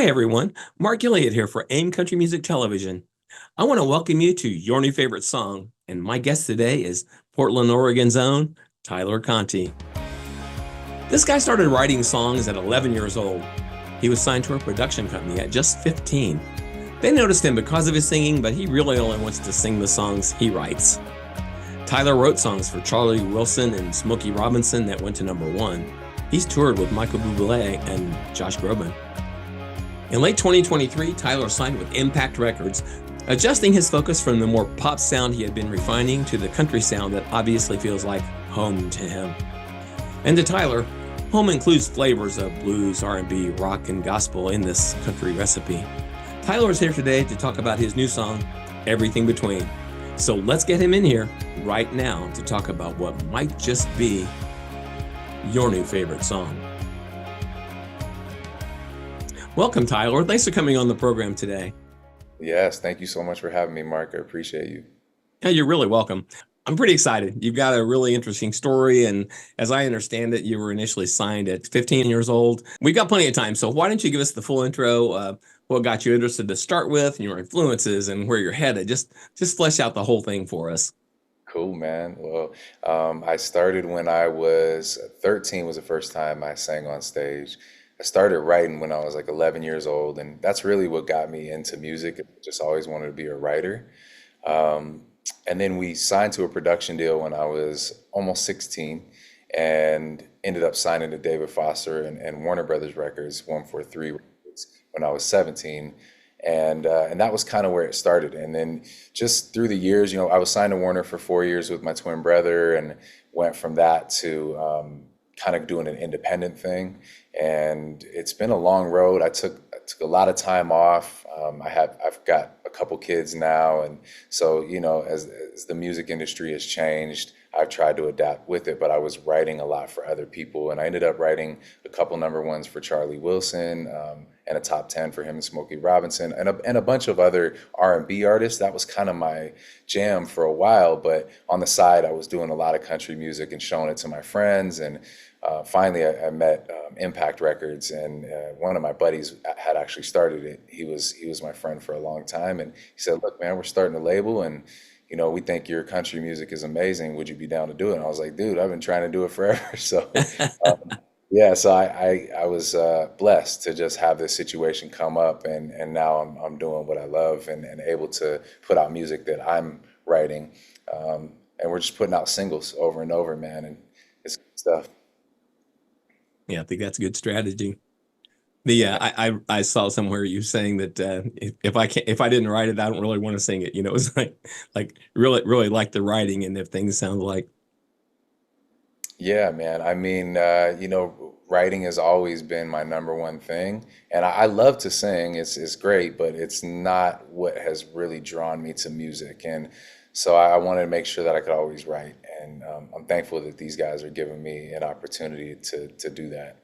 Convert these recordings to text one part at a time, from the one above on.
Hi, everyone. Mark Gilliard here for AIM Country Music Television. I want to welcome you to your new favorite song, and my guest today is Portland, Oregon's own Tyler Conti. This guy started writing songs at 11 years old. He was signed to a production company at just 15. They noticed him because of his singing, but he really only wants to sing the songs he writes. Tyler wrote songs for Charlie Wilson and Smokey Robinson that went to #1. He's toured with Michael Bublé and Josh Groban. In late 2023, Tyler signed with Impact Records, adjusting his focus from the more pop sound he had been refining to the country sound that obviously feels like home to him. And to Tyler, home includes flavors of blues, R&B, rock, and gospel in this country recipe. Tyler is here today to talk about his new song, Everything Between. So let's get him in here right now to talk about what might just be your new favorite song. Welcome, Tyler. Thanks for coming on the program today. Yes, thank you so much for having me, Mark. I appreciate you. Yeah, you're really welcome. I'm pretty excited. You've got a really interesting story, and as I understand it, you were initially signed at 15 years old. We've got plenty of time, so why don't you give us the full intro, what got you interested to start with, and your influences, and where you're headed. Just flesh out the whole thing for us. Cool, man. Well, I started when I was 13 was the first time I sang on stage. I started writing when I was like 11 years old, and that's really what got me into music. I just always wanted to be a writer. Um, and then we signed to a production deal when I was almost 16 and ended up signing to David Foster and Warner Brothers Records, 143 Records, when I was 17. And that was kind of where it started. And then just through the years, I was signed to Warner for 4 years with my twin brother and went from that to kind of doing an independent thing. And it's been a long road. I took a lot of time off. I've got a couple kids now, and so as the music industry has changed, I've tried to adapt with it. But I was writing a lot for other people, and I ended up writing a couple #1s for Charlie Wilson, and a top 10 for him and Smokey Robinson, and a bunch of other R&B artists. That was kind of my jam for a while. But on the side, I was doing a lot of country music and showing it to my friends. And finally, I met Impact Records, and one of my buddies had actually started it. He was my friend for a long time, and he said, "Look, man, we're starting a label, and we think your country music is amazing. Would you be down to do it?" And I was like, "Dude, I've been trying to do it forever." So, um, yeah, so I was blessed to just have this situation come up, and now I'm doing what I love and able to put out music that I'm writing, and we're just putting out singles over and over, man, and it's good stuff. Yeah, I think that's a good strategy. The Yeah. I saw somewhere you saying that if I didn't write it, I don't really want to sing it. It's like really like the writing, and if things sound like Yeah, man. I mean, writing has always been my #1 thing, and I love to sing. It's great, but it's not what has really drawn me to music. And so I wanted to make sure that I could always write, and I'm thankful that these guys are giving me an opportunity to do that.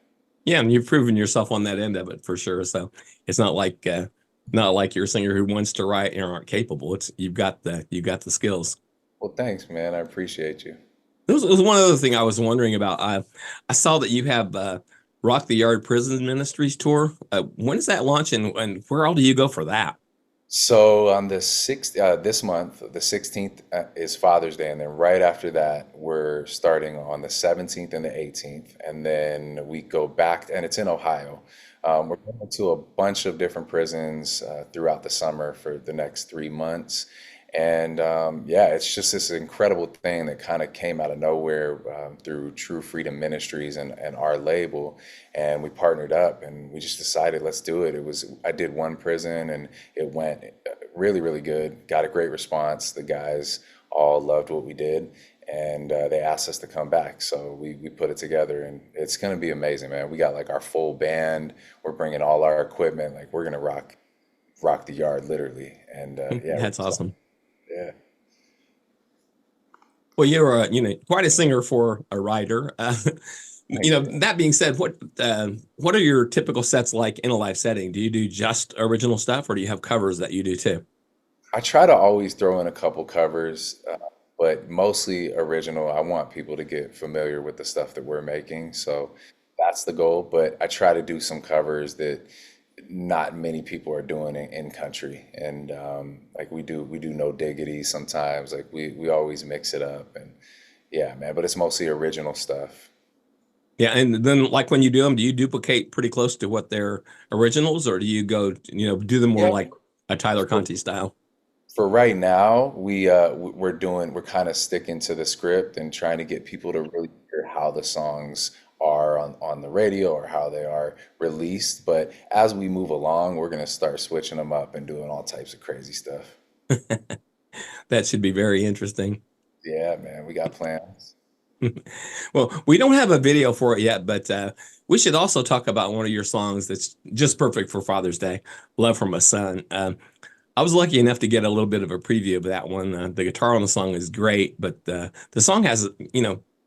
yeah, and you've proven yourself on that end of it for sure. So it's not like you're a singer who wants to write and aren't capable. It's you've got the skills. Well, thanks, man. I appreciate you. There was one other thing I was wondering about. I saw that you have Rock the Yard Prison Ministries tour. When does that launch, and where all do you go for that? So on the sixth, this month, the 16th is Father's Day, and then right after that, we're starting on the 17th and the 18th, and then we go back, and it's in Ohio. We're going to a bunch of different prisons throughout the summer for the next 3 months, and yeah, it's just this incredible thing that kind of came out of nowhere through True Freedom Ministries and our label, and we partnered up, and we just decided let's do it. I did one prison, and it went really, really good. Got a great response. The guys all loved what we did, and they asked us to come back. So we put it together, and it's going to be amazing, man. We got like our full band. We're bringing all our equipment. Like we're going to rock the yard literally. And yeah, we're That's excited. awesome. Yeah. Well, you're quite a singer for a writer. Thank you. That being said, what are your typical sets like in a live setting? Do you do just original stuff, or do you have covers that you do too? I try to always throw in a couple covers, but mostly original. I want people to get familiar with the stuff that we're making. So that's the goal. But I try to do some covers that not many people are doing in country. And like we do no diggity sometimes. Like we always mix it up, and yeah, man. But it's mostly original stuff. Yeah, and then like when you do them, do you duplicate pretty close to what their originals, or do you go, do them more Yeah. like a Tyler For, Conti style? for right now, we're kind of sticking to the script and trying to get people to really hear how the songs are on the radio or how they are released. But as we move along, we're gonna start switching them up and doing all types of crazy stuff. That should be very interesting. Yeah, man, we got plans. Well, we don't have a video for it yet, but we should also talk about one of your songs that's just perfect for Father's Day, "Love from a Son." I was lucky enough to get a little bit of a preview of that one. The guitar on the song is great, but the song has,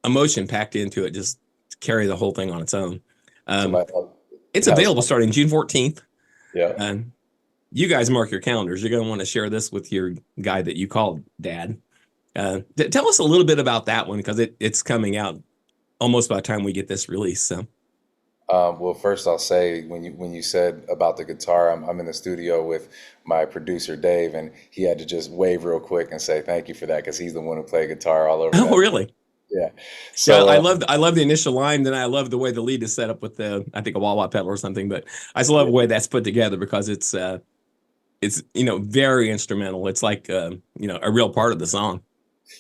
emotion packed into it just to carry the whole thing on its own. So Um, my it's that was available starting June 14th. yeah. Um, you guys mark your calendars. You're going to want to share this with your guy that you called Dad. Tell us a little bit about that one because it's coming out almost by the time we get this release. So, Well, first I'll say when you said about the guitar, I'm in the studio with my producer Dave, and he had to just wave real quick and say thank you for that because he's the one who played guitar all over oh, that. really? Yeah. Yeah, So I love the initial line. Then I love the way the lead is set up with the I think a wah wah pedal or something. But I just love the way that's put together because it's very instrumental. It's like a real part of the song.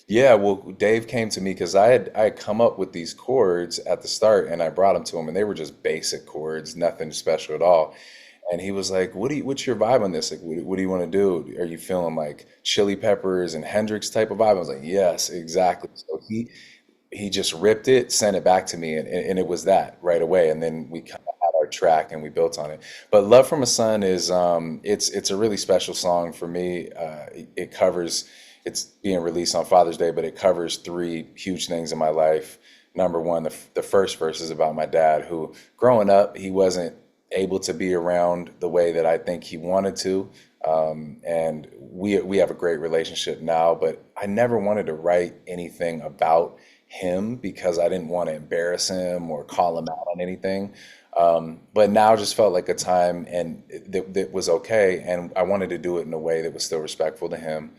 yeah, well, Dave came to me because I had come up with these chords at the start, and I brought them to him, and they were just basic chords, nothing special at all. And he was like, what's your vibe on this? Like, what do you want to do? Are you feeling like Chili Peppers and Hendrix type of vibe? I was like, yes, exactly. So he just ripped it, sent it back to me, and it was that right away. And then we kind of had our track and we built on it. But "Love from a Son" is it's a really special song for me. It covers it's being released on Father's Day, but it covers three huge things in my life. Number one, the first verse is about my dad, who growing up he wasn't able to be around the way that I think he wanted to. And we have a great relationship now, but I never wanted to write anything about him because I didn't want to embarrass him or call him out on anything. But now just felt like a time and that was okay, and I wanted to do it in a way that was still respectful to him.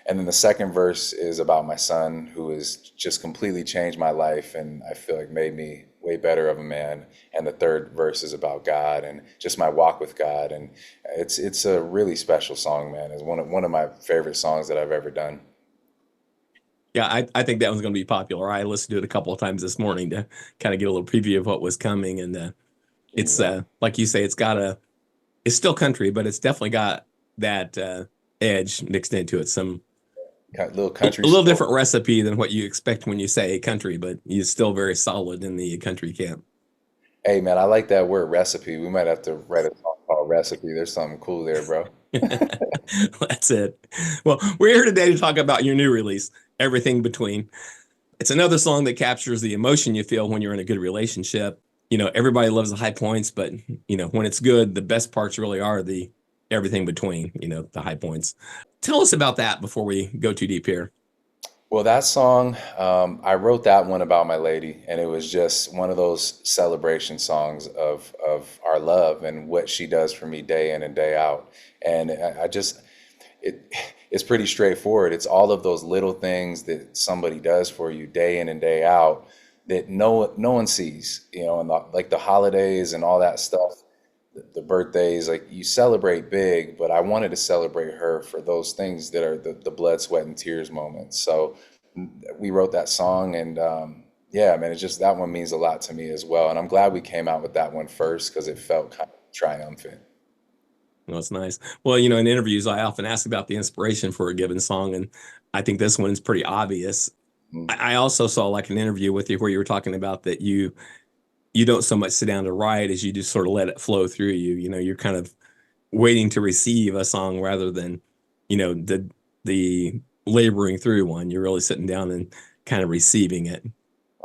And then the second verse is about my son, who has just completely changed my life and I feel like made me way better of a man. And the third verse is about God and just my walk with God. And it's a really special song, man. It's one of my favorite songs that I've ever done. Yeah, I think that one's going to be popular. I listened to it a couple of times this morning to kind of get a little preview of what was coming, and it's Yeah. like you say, it's still country, but it's definitely got that edge mixed into it. Little A country little soul. different recipe than what you expect when you say country, but it's still very solid in the country camp. Hey, man, I like that word recipe. We might have to write a song called Recipe. There's something cool there, bro. That's it. Well, we're here today to talk about your new release, Everything Between. It's another song that captures the emotion you feel when you're in a good relationship. Everybody loves the high points, but when it's good, the best parts really are the everything between, the high points. Tell us about that before we go too deep here. Well, that song, I wrote that one about my lady, and it was just one of those celebration songs of our love and what she does for me day in and day out. And I just it it's pretty straightforward. It's all of those little things that somebody does for you day in and day out that no one sees, and like the holidays and all that stuff, the birthdays, like you celebrate big, but I wanted to celebrate her for those things that are the blood, sweat, and tears moments. So we wrote that song, and yeah, man, it's just that one means a lot to me as well. And I'm glad we came out with that one first because it felt kind of triumphant. Well, it's nice. Well, in interviews, I often ask about the inspiration for a given song, and I think this one is pretty obvious. Mm. I also saw like an interview with you where you were talking about that you don't so much sit down to write as you just sort of let it flow through you. You're kind of waiting to receive a song rather than, the laboring through one. You're really sitting down and kind of receiving it.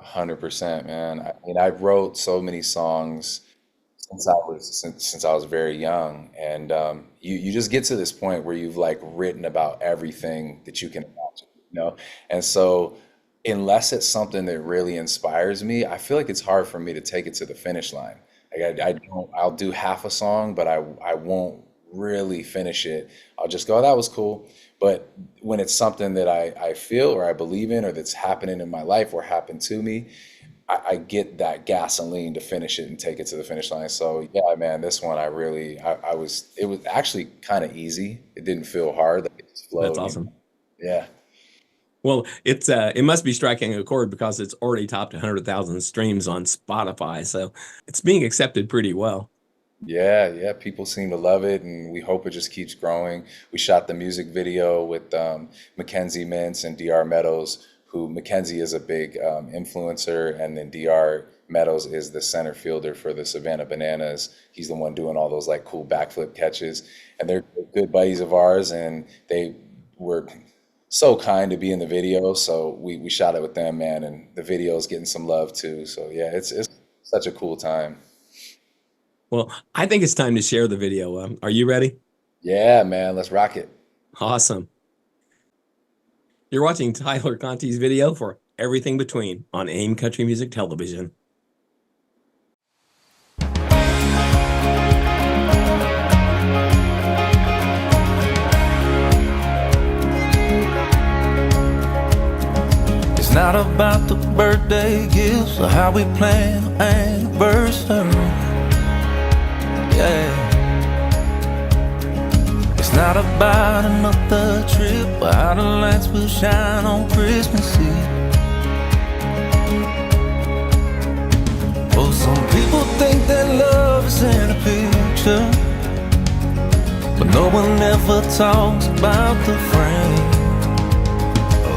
100%, man. I mean, I wrote so many songs since I was very young, and you just get to this point where you've like written about everything that you can imagine. And so, unless it's something that really inspires me, I feel like it's hard for me to take it to the finish line. Like I don't, I'll do half a song, but I won't really finish it. I'll just go, "Oh, that was cool." But when it's something that I feel or I believe in or that's happening in my life or happened to me, I get that gasoline to finish it and take it to the finish line. So yeah, man, this one I was, it was actually kind of easy. It didn't feel hard. Like it just That's flowed, you know? awesome. Yeah. Well, it must be striking a chord because it's already topped 100,000 streams on Spotify, so it's being accepted pretty well. Yeah, yeah, people seem to love it, and we hope it just keeps growing. We shot the music video with Mackenzie Mintz and DR Meadows, who Mackenzie is a big influencer, and then DR Meadows is the center fielder for the Savannah Bananas. He's the one doing all those like cool backflip catches, and they're good buddies of ours, and they were so kind to be in the video. So we shot it with them, man, and the video is getting some love too. So yeah, it's such a cool time. Well, I think it's time to share the video. Are you ready? Yeah, man, let's rock it. Awesome. You're watching Tyler Conti's video for Everything Between on AIM Country Music Television. It's not about the birthday gifts or how we plan our anniversary. Yeah. It's not about another trip or how the lights will shine on Christmas Eve. Oh, some people think that love is in a picture, but no one ever talks about the frame.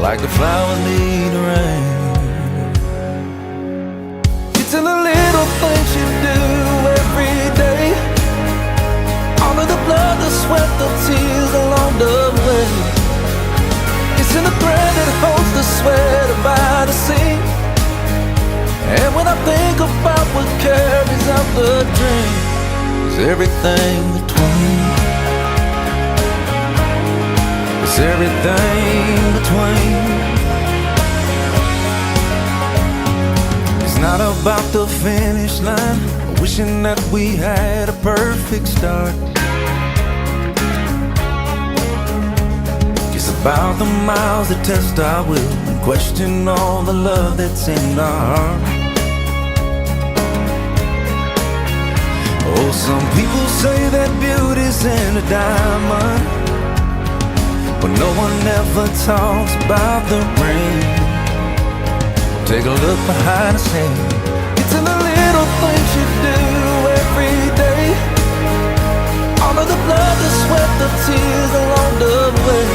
Like the flowers need rain. It's in the little things you do every day. All of the blood, the sweat, the tears along the way. It's in the thread that holds the sweater by the sea. And when I think about what carries out the dream, it's everything between. It's everything between. It's not about the finish line, wishing that we had a perfect start. It's about the miles that test our will and question all the love that's in our heart. Oh, some people say that beauty's in a diamond, but no one ever talks about the rain. Take a look behind the scene. It's in the little things you do every day. All of the blood, the sweat, the tears along the way.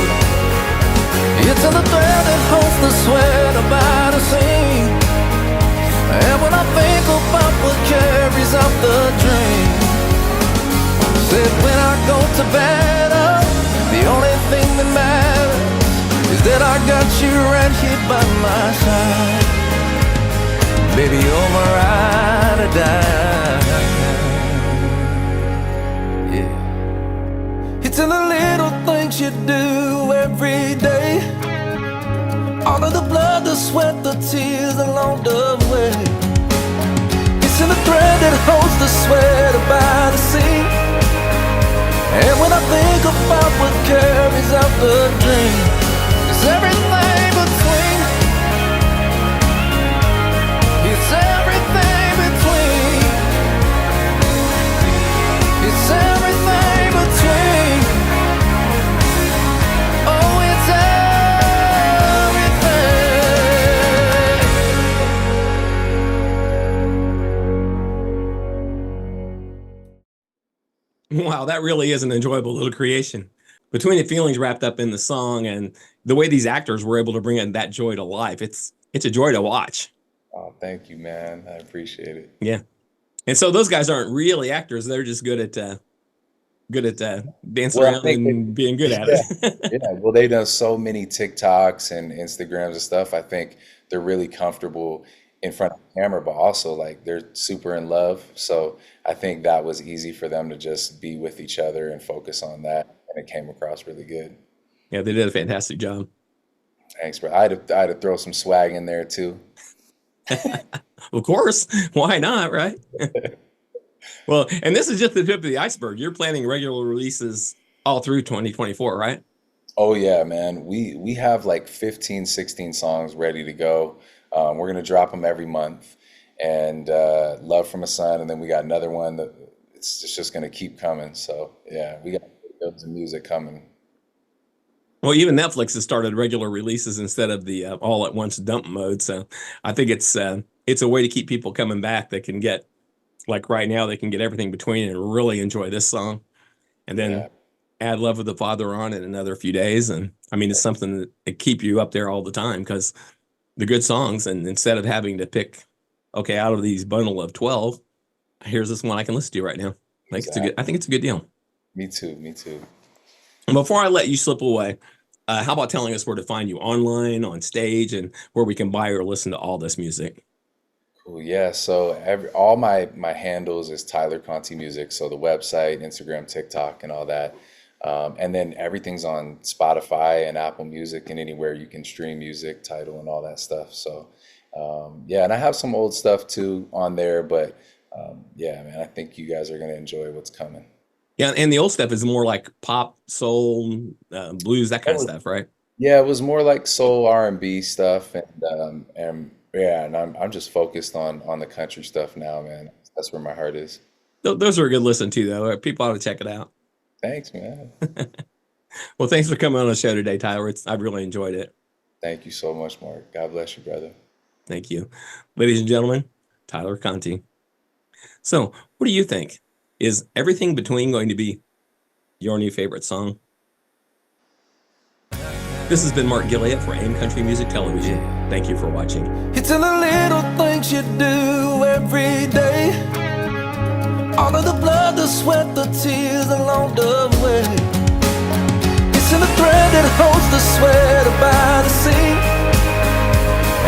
It's in the thread that holds the sweater by the seam. And when I think about what carries out the dream, said when I go to bed, the only thing that matters is that I got you right here by my side. Baby, you're my ride or die. Yeah. It's in the little things you do every day. All of the blood, the sweat, the tears along the way. It's in the thread that holds the sweater by the sea. And when I think about what carries out the dream, it's everything between. It's everything between. It's everything between. Oh, it's Wow, that really is an enjoyable little creation. Between the feelings wrapped up in the song and the way these actors were able to bring in that joy to life, it's a joy to watch. Oh, thank you, man. I appreciate it. Yeah. And so those guys aren't really actors; they're just good at dancing Well, I around think and being good at yeah, it. yeah. Well, they've done so many TikToks and Instagrams and stuff. I think they're really comfortable in front of the camera, but also like they're super in love. So I think that was easy for them to just be with each other and focus on that, and it came across really good. Yeah, they did a fantastic job. Thanks, bro. I had to throw some swag in there too. Of course, why not, right? Well, and this is just the tip of the iceberg. You're planning regular releases all through 2024, right? Oh yeah, man. We have like 15, 16 songs ready to go. We're gonna drop them every month, and Love from a Son, and then we got another one that it's just gonna keep coming. So yeah, we got loads of music coming. Well, even Netflix has started regular releases instead of the all at once dump mode. So I think it's a way to keep people coming back. They can get like right now they can get everything between and really enjoy this song, and then Yeah, add Love of the Father on in another few days. And I mean, it's something that keep you up there all the time because the good songs. And instead of having to pick, okay, out of these bundle of 12, here's this one I can listen to right now. exactly. I think it's a good deal. Me too. Me too. And before I let you slip away, how about telling us where to find you online, on stage, and where we can buy or listen to all this music? Cool. Yeah. So all my handles is Tyler Conti Music. So the website, Instagram, TikTok, and all that. And then everything's on Spotify and Apple Music and anywhere you can stream music, title, and all that stuff. So yeah, and I have some old stuff too on there, but yeah, man, I think you guys are gonna enjoy what's coming. Yeah, and the old stuff is more like pop, soul, blues, that kind of stuff, right? Yeah, it was more like soul R&B stuff, and yeah, and I'm just focused on the country stuff now, man. That's where my heart is. Those are a good listen too, though. People ought to check it out. Thanks, man. Well, thanks for coming on the show today, Tyler. I've really enjoyed it. Thank you so much, Mark. God bless you, brother. Thank you. Ladies and gentlemen, Tyler Conti. So, what do you think? Is Everything Between going to be your new favorite song? This has been Mark Gilliott for AIM Country Music Television. Thank you for watching. It's in the little things you do every day. All of the blood, the sweat, the tears along the way. It's in the thread that holds the sweater by the seam.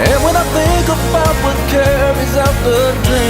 And when I think about what carries out the dream,